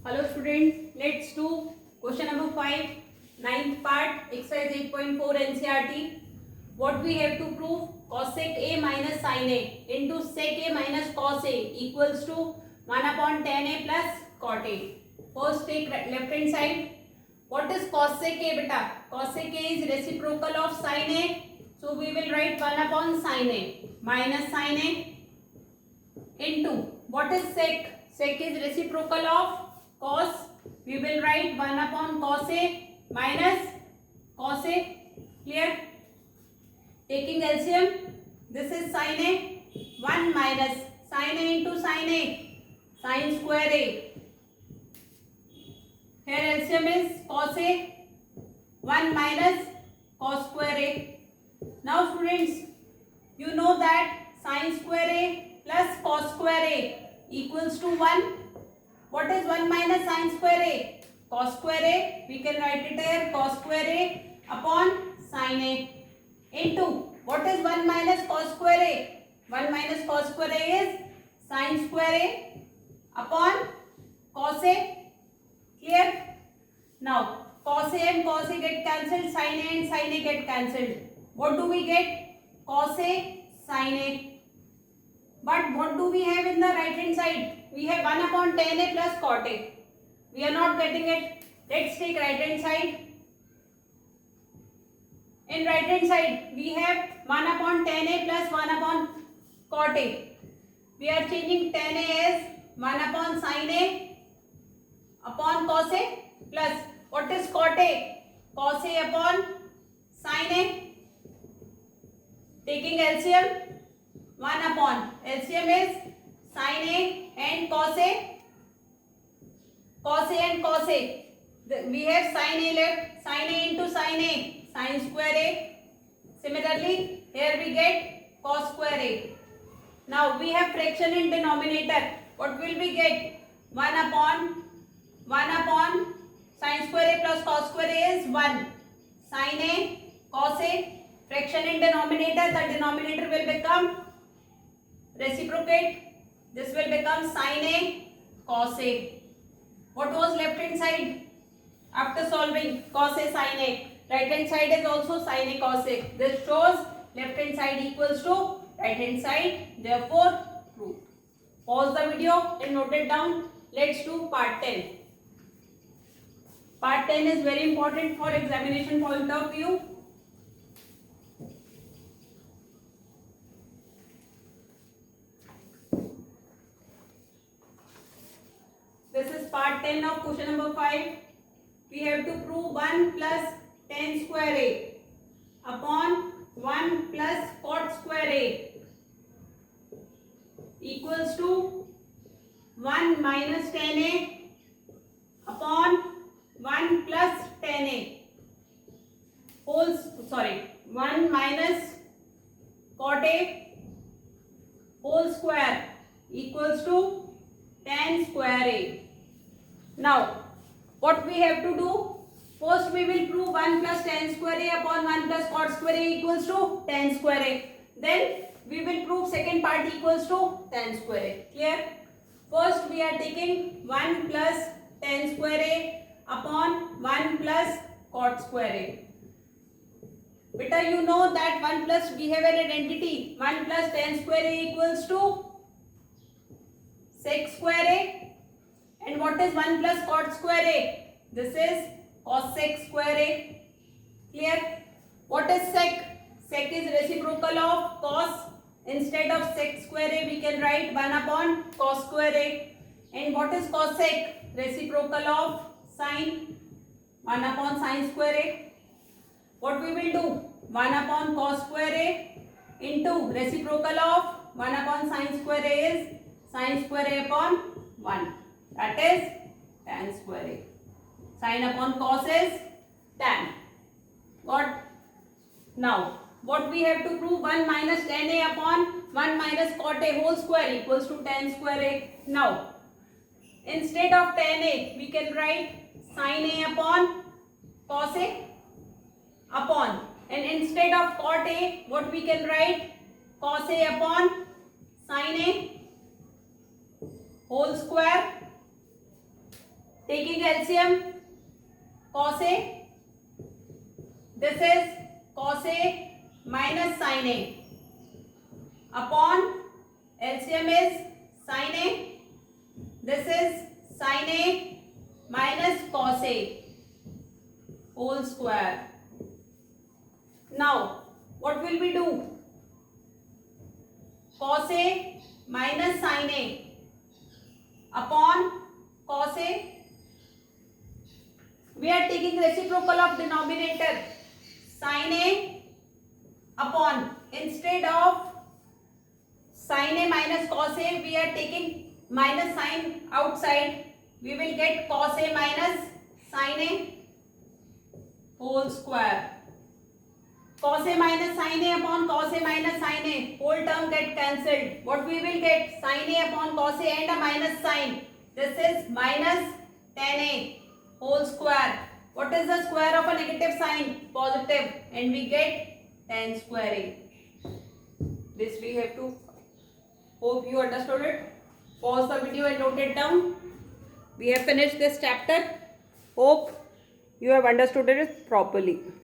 Hello students, let's do question number 5, ninth part, exercise 8.4 NCERT. What we have to prove? Cosec A minus sin A into sec A minus cos A equals to 1 upon tan A plus cot A. First take left hand side. What is cosec A beta? Cosec A is reciprocal of sin A. So we will write 1 upon sin A minus sin A into what is sec? Sec is reciprocal of cos. We will write 1 upon cos A minus cos A. Clear? Taking LCM, this is sin A, 1 minus sin A into sin A, sin square A. Here LCM is cos A, 1 minus cos square A. Now students, you know that sin square A plus cos square A equals to 1. What is 1 minus sin square A? Cos square A. We can write it here, cos square A upon sin A into what is 1 minus cos square A? 1 minus cos square A is sin square A upon cos A. Clear? Now cos A and cos A get cancelled, sin A and sin A get cancelled. What do we get? Cos A sin A. But what do we have in the right hand side? We have 1 upon tan A plus cot A. We are not getting it. Let's take right hand side. In right hand side, we have 1 upon tan A plus 1 upon cot A. We are changing tan A as 1 upon sin A upon cos A plus what is cot A? Cos A upon sin A. Taking LCM, 1 upon LCM is sin A and cos A. Cos A and cos A. We have sin A left, sin A into sin A, sin square A. Similarly, here we get cos square A. Now we have fraction in denominator. What will we get? 1 upon sin square A plus cos square A is 1. Sin A, cos A. Fraction in denominator, the denominator will become reciprocate. This will become sin A, cos A. What was left hand side? After solving cos A, sin A. Right hand side is also sin A, cos A. This shows left hand side equals to right hand side. Therefore, proved. Pause the video and note it down. Let's do part 10. Part 10 is very important for examination point of view. This is part 10 of question number 5. We have to prove 1 plus tan square A upon 1 plus cot square A equals to 1 minus tan A upon 1 plus tan A. 1 minus cot A whole square equals to tan square A. Now, what we have to do? First we will prove 1 plus tan square A upon 1 plus cot square A equals to tan square A. Then we will prove second part equals to tan square A. Clear? First we are taking 1 plus tan square A upon 1 plus cot square A. Beta, you know that 1 plus we have an identity. 1 plus tan square A equals to sec square A. And what is 1 plus cot square A? This is cos sec square A. Clear? What is sec? Sec is reciprocal of cos. Instead of sec square A, we can write 1 upon cos square A. And what is cos sec? Reciprocal of sin. 1 upon sin square A. What we will do? 1 upon cos square A into reciprocal of 1 upon sin square A is sin square A upon 1. That is tan square A. Sin upon cos is tan. Got? Now, what we have to prove? 1 minus tan A upon 1 minus cot A whole square equals to tan square A. Now, instead of tan A, we can write sin A upon cos A upon. And instead of cot A, what we can write? Cos A upon sin A whole square Taking LCM, cos A. This is cos A minus sin A upon LCM is sin A. This is sin A minus cos A whole square. Now what will we do? Cos A minus sin A upon cos A. We are taking reciprocal of denominator sin A upon, instead of sin A minus cos A, we are taking minus sign outside. We will get cos A minus sin A whole square. Cos A minus sin A upon cos A minus sin A, whole term get cancelled. What we will get? Sin A upon cos A and a minus sign. This is minus tan A whole square. What is the square of a negative sign? Positive, and we get tan square A. This we have to. Hope you understood it. Pause the video and note it down. We have finished this chapter. Hope you have understood it properly.